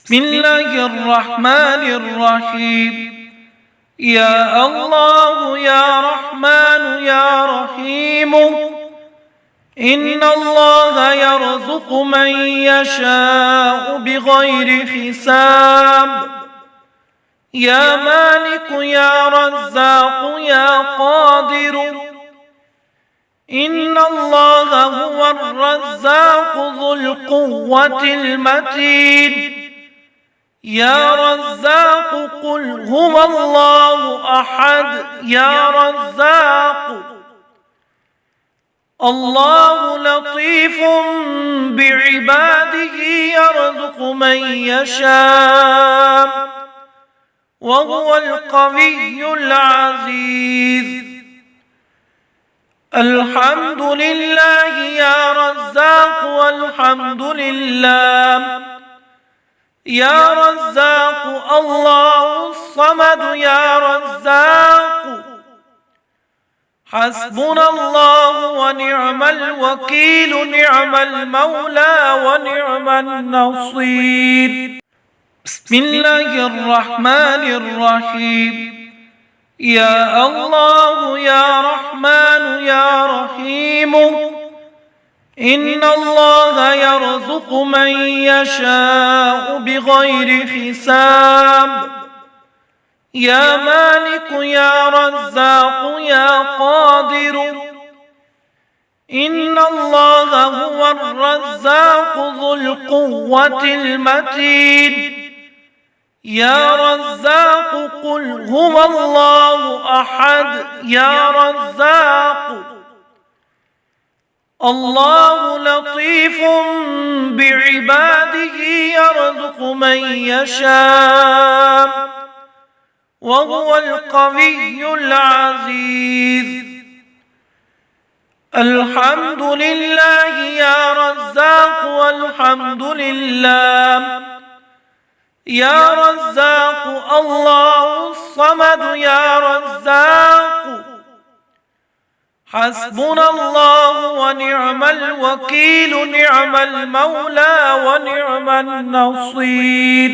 بسم الله الرحمن الرحيم. يا الله يا رحمن يا رحيم، إن الله يرزق من يشاء بغير حساب. يا مالك يا رزاق يا قادر، إن الله هو الرزاق ذو القوة المتين. يا رزاق قل هو الله أحد يا رزاق. الله لطيف بعباده يرزق من يشاء وهو القوي العزيز. الحمد لله يا رزاق والحمد لله يا رزاق. الله الصمد يا رزاق. حسبنا الله ونعم الوكيل، نعم المولى ونعم النصير. بسم الله الرحمن الرحيم. يا الله يا رحمن يا رحيم، إن الله يرزق من يشاء بغير حساب. يا مالك يا رزاق يا قادر، إن الله هو الرزاق ذو القوة المتين. يا رزاق قل هو الله أحد يا رزاق. الله لطيف بعباده يرزق من يشاء وهو القوي العزيز. الحمد لله يا رزاق والحمد لله يا رزاق. الله الصمد يا رزاق. حسبنا الله ونعم الوكيل، نعم المولى ونعم النصير.